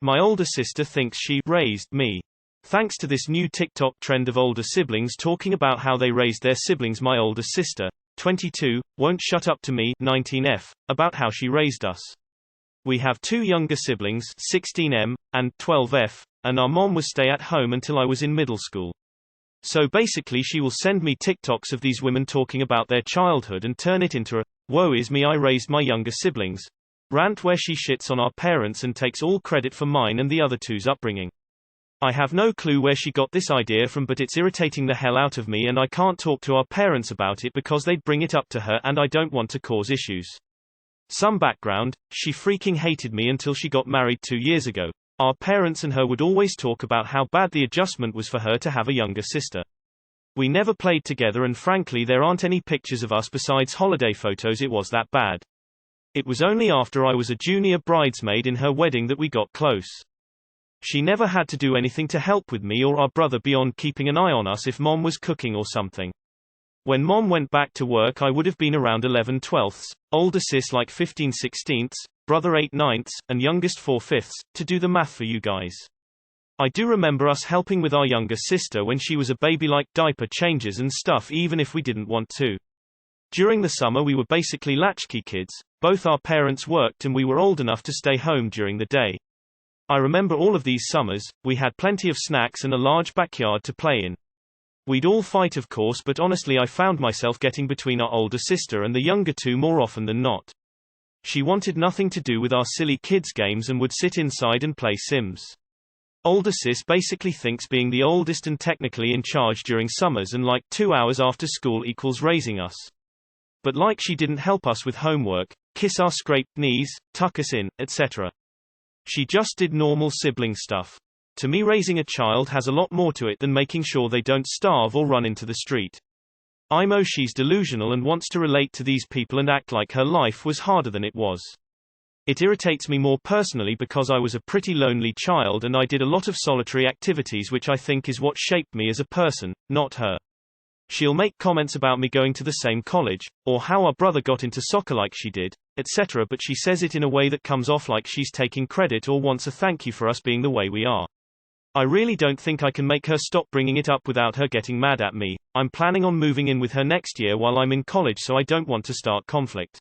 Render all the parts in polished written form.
My older sister thinks she raised me. Thanks to this new TikTok trend of older siblings talking about how they raised their siblings, my older sister, 22, won't shut up to me, 19F, about how she raised us. We have two younger siblings, 16M and 12F, and our mom was stay at home until I was in middle school. So basically she will send me TikToks of these women talking about their childhood and turn it into a "woe is me, I raised my younger siblings" rant where she shits on our parents and takes all credit for mine and the other two's upbringing. I have no clue where she got this idea from, but it's irritating the hell out of me, and I can't talk to our parents about it because they'd bring it up to her and I don't want to cause issues. Some background: she freaking hated me until she got married 2 years ago. Our parents and her would always talk about how bad the adjustment was for her to have a younger sister. We never played together, and frankly there aren't any pictures of us besides holiday photos. It was that bad. It was only after I was a junior bridesmaid in her wedding that we got close. She never had to do anything to help with me or our brother beyond keeping an eye on us if mom was cooking or something. When mom went back to work I would have been around 11/12, older sis like 15/16, brother 8/9, and youngest 4/5, to do the math for you guys. I do remember us helping with our younger sister when she was a baby, like diaper changes and stuff, even if we didn't want to. During the summer we were basically latchkey kids, both our parents worked and we were old enough to stay home during the day. I remember all of these summers, we had plenty of snacks and a large backyard to play in. We'd all fight of course, but honestly I found myself getting between our older sister and the younger two more often than not. She wanted nothing to do with our silly kids games and would sit inside and play Sims. Older sis basically thinks being the oldest and technically in charge during summers and like 2 hours after school equals raising us. But like she didn't help us with homework, kiss our scraped knees, tuck us in, etc. She just did normal sibling stuff. To me, raising a child has a lot more to it than making sure they don't starve or run into the street. She's delusional and wants to relate to these people and act like her life was harder than it was. It irritates me more personally because I was a pretty lonely child and I did a lot of solitary activities, which I think is what shaped me as a person, not her. She'll make comments about me going to the same college, or how our brother got into soccer like she did, etc., but she says it in a way that comes off like she's taking credit or wants a thank you for us being the way we are. I really don't think I can make her stop bringing it up without her getting mad at me. I'm planning on moving in with her next year while I'm in college, so I don't want to start conflict.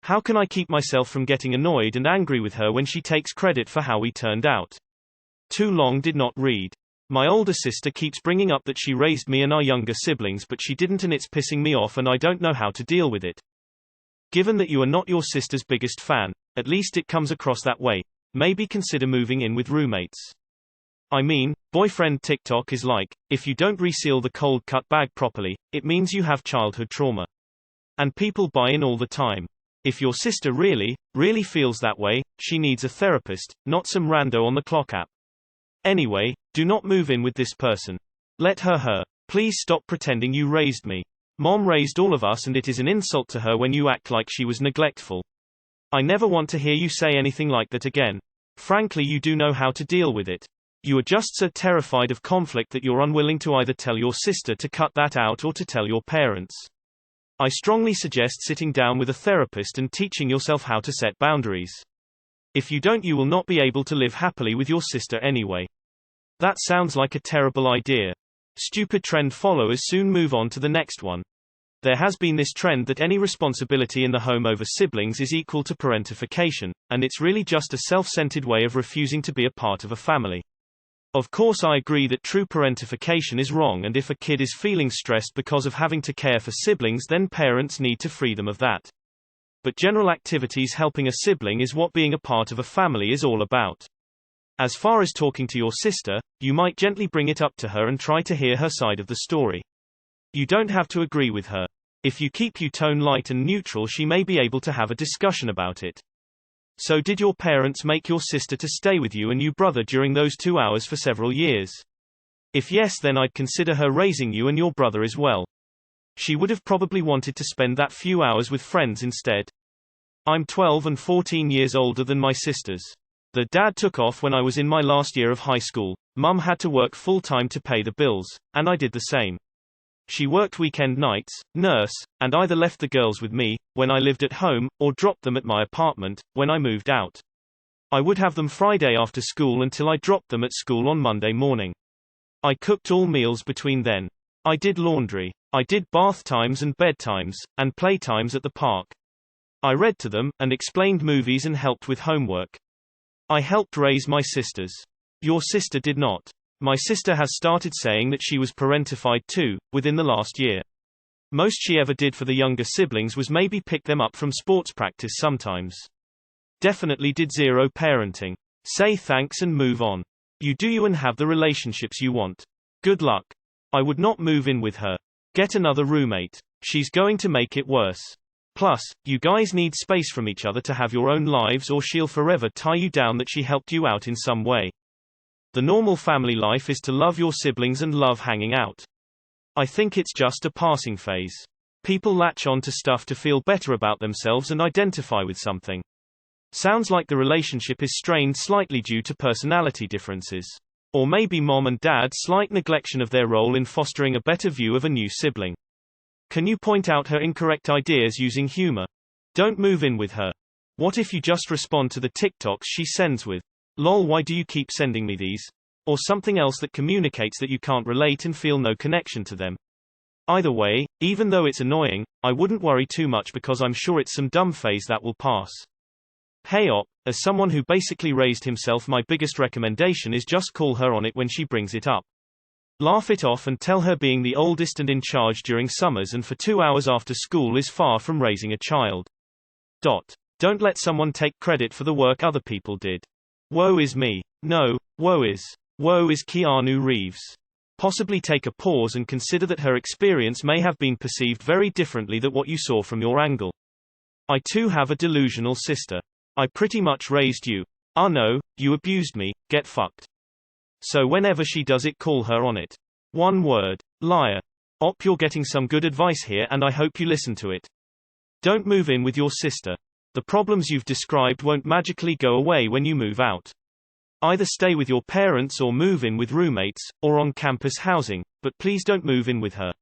How can I keep myself from getting annoyed and angry with her when she takes credit for how we turned out? Too long did not read. My older sister keeps bringing up that she raised me and our younger siblings, but she didn't, and it's pissing me off and I don't know how to deal with it. Given that you are not your sister's biggest fan, at least it comes across that way, maybe consider moving in with roommates. I mean, boyfriend TikTok is like, if you don't reseal the cold cut bag properly, it means you have childhood trauma. And people buy in all the time. If your sister really, really feels that way, she needs a therapist, not some rando on the clock app. Anyway, do not move in with this person. Let her. Please stop pretending you raised me. Mom raised all of us and it is an insult to her when you act like she was neglectful. I never want to hear you say anything like that again. Frankly, you do know how to deal with it. You are just so terrified of conflict that you're unwilling to either tell your sister to cut that out or to tell your parents. I strongly suggest sitting down with a therapist and teaching yourself how to set boundaries. If you don't, you will not be able to live happily with your sister anyway. That sounds like a terrible idea. Stupid trend followers soon move on to the next one. There has been this trend that any responsibility in the home over siblings is equal to parentification, and it's really just a self-centered way of refusing to be a part of a family. Of course, I agree that true parentification is wrong, and if a kid is feeling stressed because of having to care for siblings, then parents need to free them of that. But general activities helping a sibling is what being a part of a family is all about. As far as talking to your sister, you might gently bring it up to her and try to hear her side of the story. You don't have to agree with her. If you keep your tone light and neutral, she may be able to have a discussion about it. So did your parents make your sister to stay with you and your brother during those 2 hours for several years? If yes, then I'd consider her raising you and your brother as well. She would have probably wanted to spend that few hours with friends instead. I'm 12 and 14 years older than my sisters. The dad took off when I was in my last year of high school. Mum had to work full-time to pay the bills, and I did the same. She worked weekend nights, nurse, and either left the girls with me, when I lived at home, or dropped them at my apartment, when I moved out. I would have them Friday after school until I dropped them at school on Monday morning. I cooked all meals between then. I did laundry. I did bath times and bedtimes, and playtimes at the park. I read to them, and explained movies and helped with homework. I helped raise my sisters. Your sister did not. My sister has started saying that she was parentified too, within the last year. Most she ever did for the younger siblings was maybe pick them up from sports practice sometimes. Definitely did zero parenting. Say thanks and move on. You do you and have the relationships you want. Good luck. I would not move in with her. Get another roommate. She's going to make it worse. Plus, you guys need space from each other to have your own lives or she'll forever tie you down that she helped you out in some way. The normal family life is to love your siblings and love hanging out. I think it's just a passing phase. People latch on to stuff to feel better about themselves and identify with something. Sounds like the relationship is strained slightly due to personality differences. Or maybe mom and dad's slight neglection of their role in fostering a better view of a new sibling. Can you point out her incorrect ideas using humor? Don't move in with her. What if you just respond to the TikToks she sends with, "Lol, why do you keep sending me these?" Or something else that communicates that you can't relate and feel no connection to them. Either way, even though it's annoying, I wouldn't worry too much because I'm sure it's some dumb phase that will pass. Hey op, as someone who basically raised himself, my biggest recommendation is just call her on it when she brings it up. Laugh it off and tell her being the oldest and in charge during summers and for 2 hours after school is far from raising a child. Don't let someone take credit for the work other people did. Woe is me. No, woe is Keanu Reeves. Possibly take a pause and consider that her experience may have been perceived very differently than what you saw from your angle. I too have a delusional sister. I pretty much raised you. Ah no, you abused me, get fucked. So whenever she does it, call her on it. One word. Liar. Op, you're getting some good advice here and I hope you listen to it. Don't move in with your sister. The problems you've described won't magically go away when you move out. Either stay with your parents or move in with roommates, or on campus housing, but please don't move in with her.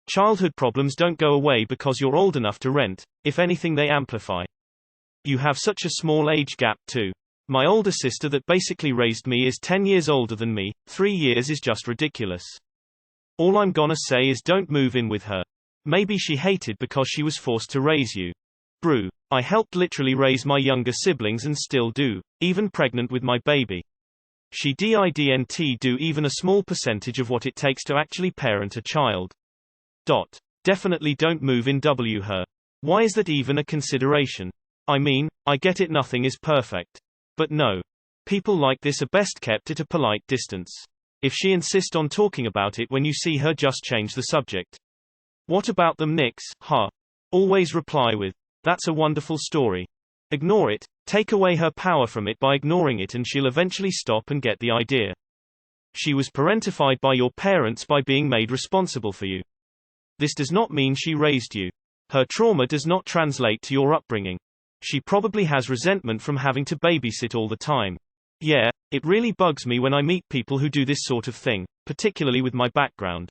Childhood problems don't go away because you're old enough to rent, if anything they amplify. You have such a small age gap too. My older sister that basically raised me is 10 years older than me, 3 years is just ridiculous. All I'm gonna say is don't move in with her. Maybe she hated because she was forced to raise you. Brew. I helped literally raise my younger siblings and still do, even pregnant with my baby. She didn't do even a small percentage of what it takes to actually parent a child. Definitely don't move in her. Why is that even a consideration? I mean, I get it, nothing is perfect. But no. People like this are best kept at a polite distance. If she insists on talking about it when you see her, just change the subject. What about them Knicks? Huh. Always reply with, "That's a wonderful story." Ignore it, take away her power from it by ignoring it, and she'll eventually stop and get the idea. She was parentified by your parents by being made responsible for you. This does not mean she raised you. Her trauma does not translate to your upbringing. She probably has resentment from having to babysit all the time. Yeah, it really bugs me when I meet people who do this sort of thing, particularly with my background.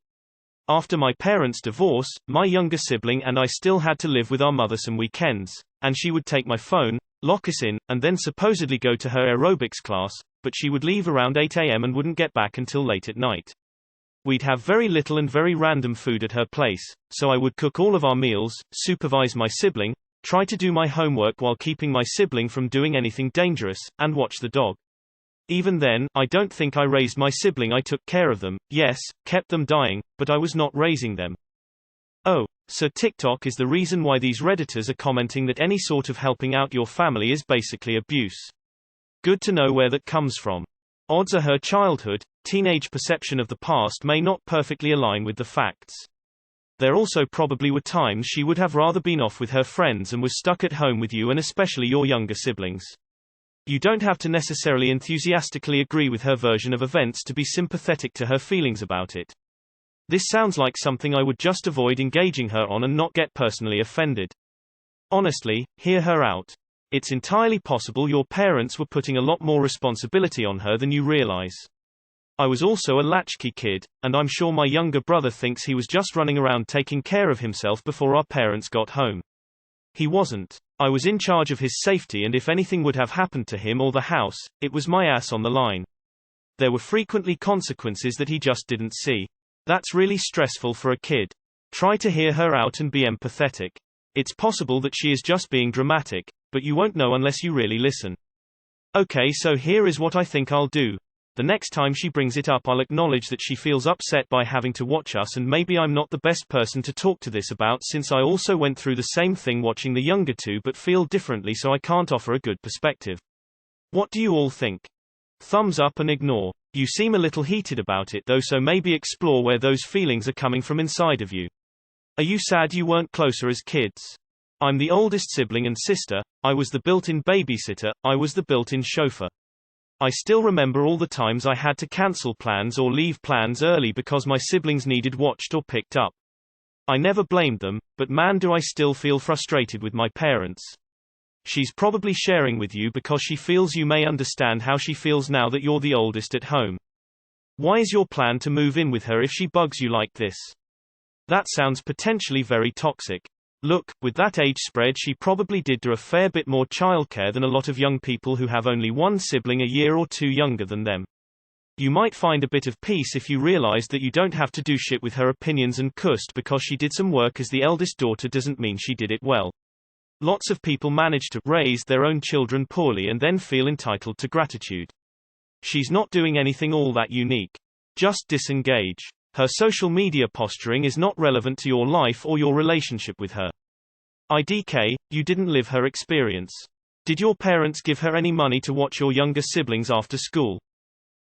After my parents' divorce, my younger sibling and I still had to live with our mother some weekends, and she would take my phone, lock us in, and then supposedly go to her aerobics class, but she would leave around 8 a.m. and wouldn't get back until late at night. We'd have very little and very random food at her place, so I would cook all of our meals, supervise my sibling, try to do my homework while keeping my sibling from doing anything dangerous, and watch the dog. Even then, I don't think I raised my sibling. I took care of them, yes, kept them dying, but I was not raising them. Oh, so TikTok is the reason why these Redditors are commenting that any sort of helping out your family is basically abuse. Good to know where that comes from. Odds are her childhood, teenage perception of the past may not perfectly align with the facts. There also probably were times she would have rather been off with her friends and was stuck at home with you and especially your younger siblings. You don't have to necessarily enthusiastically agree with her version of events to be sympathetic to her feelings about it. This sounds like something I would just avoid engaging her on and not get personally offended. Honestly, hear her out. It's entirely possible your parents were putting a lot more responsibility on her than you realize. I was also a latchkey kid, and I'm sure my younger brother thinks he was just running around taking care of himself before our parents got home. He wasn't. I was in charge of his safety, and if anything would have happened to him or the house, it was my ass on the line. There were frequently consequences that he just didn't see. That's really stressful for a kid. Try to hear her out and be empathetic. It's possible that she is just being dramatic, but you won't know unless you really listen. Okay, so here is what I think I'll do. The next time she brings it up, I'll acknowledge that she feels upset by having to watch us, and maybe I'm not the best person to talk to this about, since I also went through the same thing watching the younger two but feel differently, so I can't offer a good perspective. What do you all think? Thumbs up and ignore. You seem a little heated about it though, so maybe explore where those feelings are coming from inside of you. Are you sad you weren't closer as kids? I'm the oldest sibling and sister. I was the built-in babysitter, I was the built-in chauffeur. I still remember all the times I had to cancel plans or leave plans early because my siblings needed watched or picked up. I never blamed them, but man, do I still feel frustrated with my parents. She's probably sharing with you because she feels you may understand how she feels now that you're the oldest at home. Why is your plan to move in with her if she bugs you like this? That sounds potentially very toxic. Look, with that age spread, she probably did do a fair bit more childcare than a lot of young people who have only one sibling a year or two younger than them. You might find a bit of peace if you realize that you don't have to do shit with her opinions, and cussed because she did some work as the eldest daughter doesn't mean she did it well. Lots of people manage to raise their own children poorly and then feel entitled to gratitude. She's not doing anything all that unique. Just disengage. Her social media posturing is not relevant to your life or your relationship with her. IDK, you didn't live her experience. Did your parents give her any money to watch your younger siblings after school?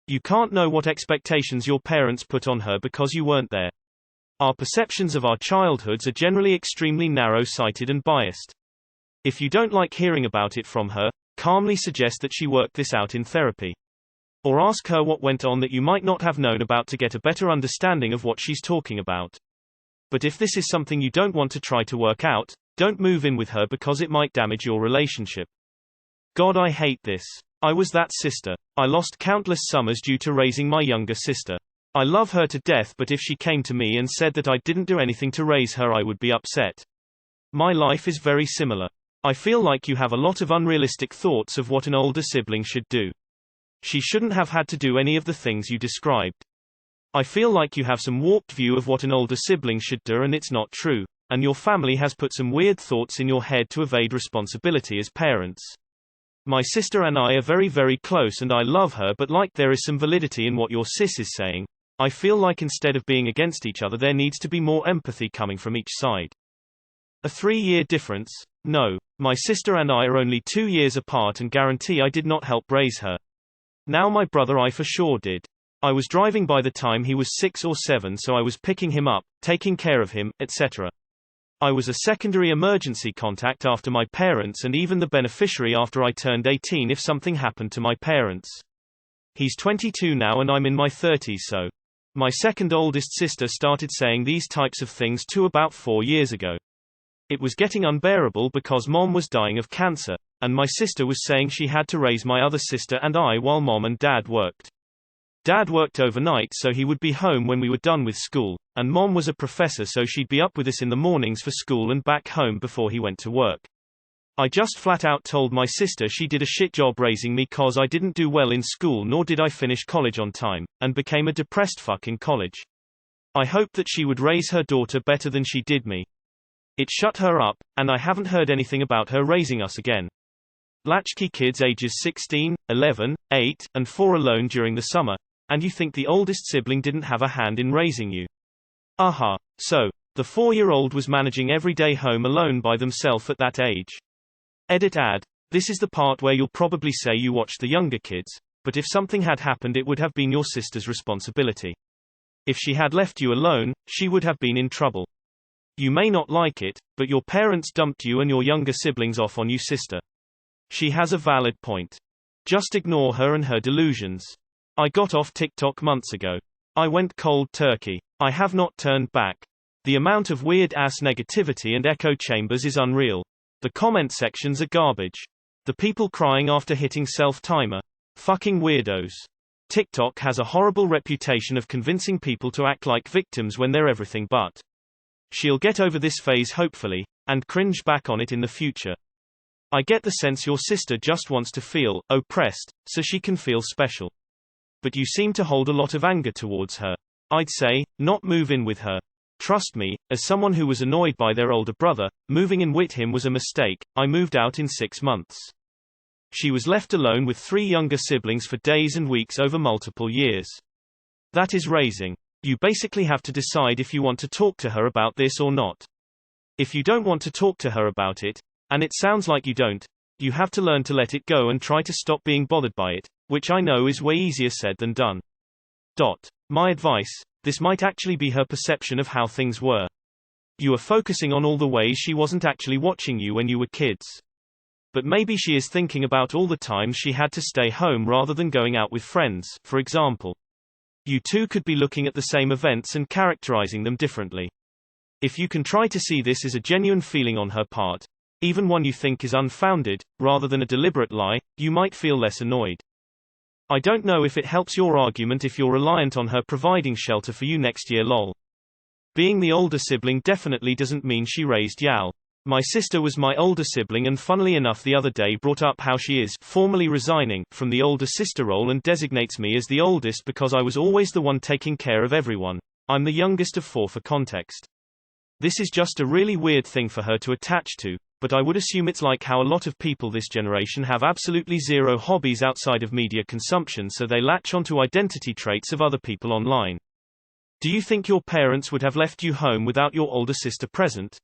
You can't know what expectations your parents put on her because you weren't there. Our perceptions of our childhoods are generally extremely narrow-sighted and biased. If you don't like hearing about it from her, calmly suggest that she work this out in therapy. Or ask her what went on that you might not have known about to get a better understanding of what she's talking about. But if this is something you don't want to try to work out, don't move in with her because it might damage your relationship. God, I hate this. I was that sister. I lost countless summers due to raising my younger sister. I love her to death, but if she came to me and said that I didn't do anything to raise her, I would be upset. My life is very similar. I feel like you have a lot of unrealistic thoughts of what an older sibling should do. She shouldn't have had to do any of the things you described. I feel like you have some warped view of what an older sibling should do, and it's not true. And your family has put some weird thoughts in your head to evade responsibility as parents. My sister and I are very, very close and I love her, but like there is some validity in what your sis is saying. I feel like instead of being against each other, there needs to be more empathy coming from each side. A 3-year difference? No. My sister and I are only 2 years apart and guarantee I did not help raise her. Now my brother, I for sure did. I was driving by the time he was 6 or 7, so I was picking him up, taking care of him, etc. I was a secondary emergency contact after my parents, and even the beneficiary after I turned 18 if something happened to my parents. He's 22 now and I'm in my 30s, so. My second oldest sister started saying these types of things too about 4 years ago. It was getting unbearable because mom was dying of cancer, and my sister was saying she had to raise my other sister and I while mom and dad worked. Dad worked overnight so he would be home when we were done with school, and mom was a professor so she'd be up with us in the mornings for school and back home before he went to work. I just flat out told my sister she did a shit job raising me cause I didn't do well in school nor did I finish college on time, and became a depressed fuck in college. I hoped that she would raise her daughter better than she did me. It shut her up, and I haven't heard anything about her raising us again. Latchkey kids ages 16, 11, 8, and 4 alone during the summer, and you think the oldest sibling didn't have a hand in raising you. Aha. So, the 4-year-old was managing every day home alone by themselves at that age. Edit ad. This is the part where you'll probably say you watched the younger kids, but if something had happened it would have been your sister's responsibility. If she had left you alone, she would have been in trouble. You may not like it, but your parents dumped you and your younger siblings off on you, sister. She has a valid point. Just ignore her and her delusions. I got off TikTok months ago. I went cold turkey. I have not turned back. The amount of weird-ass negativity and echo chambers is unreal. The comment sections are garbage. The people crying after hitting self-timer. Fucking weirdos. TikTok has a horrible reputation of convincing people to act like victims when they're everything but. She'll get over this phase hopefully, and cringe back on it in the future. I get the sense your sister just wants to feel oppressed, so she can feel special. But you seem to hold a lot of anger towards her. I'd say, not move in with her. Trust me, as someone who was annoyed by their older brother, moving in with him was a mistake. I moved out in 6 months. She was left alone with 3 younger siblings for days and weeks over multiple years. That is raising. You basically have to decide if you want to talk to her about this or not. If you don't want to talk to her about it, and it sounds like you don't, you have to learn to let it go and try to stop being bothered by it, which I know is way easier said than done. My advice: this might actually be her perception of how things were. You are focusing on all the ways she wasn't actually watching you when you were kids. But maybe she is thinking about all the times she had to stay home rather than going out with friends, for example. You two could be looking at the same events and characterizing them differently. If you can try to see this as a genuine feeling on her part, even one you think is unfounded, rather than a deliberate lie, you might feel less annoyed. I don't know if it helps your argument if you're reliant on her providing shelter for you next year lol. Being the older sibling definitely doesn't mean she raised Yal. My sister was my older sibling and funnily enough the other day brought up how she is formally resigning from the older sister role and designates me as the oldest because I was always the one taking care of everyone. I'm the youngest of 4 for context. This is just a really weird thing for her to attach to, but I would assume it's like how a lot of people this generation have absolutely zero hobbies outside of media consumption, so they latch onto identity traits of other people online. Do you think your parents would have left you home without your older sister present?